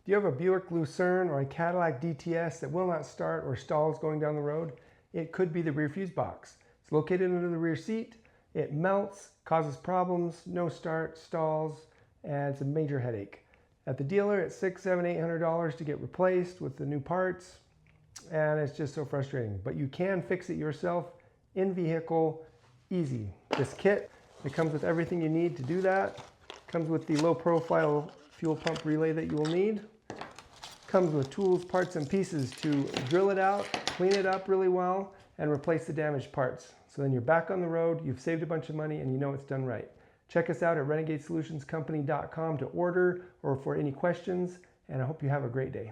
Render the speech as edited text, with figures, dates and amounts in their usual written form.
Do you have a Buick Lucerne or a Cadillac DTS that will not start or stalls going down the road? It could be the rear fuse box. It's located under the rear seat. It melts, causes problems, no start, stalls, and it's a major headache. At the dealer, it's $600, $700, $800 to get replaced with the new parts, and it's just so frustrating. But you can fix it yourself in vehicle, easy. This kit, it comes with everything you need to do that. Comes with the low profile fuel pump relay that you will need. Comes with tools, parts, and pieces to drill it out, clean it up really well, and replace the damaged parts. So then you're back on the road, you've saved a bunch of money, and you know it's done right. Check us out at renegadesolutionscompany.com to order or for any questions, and I hope you have a great day.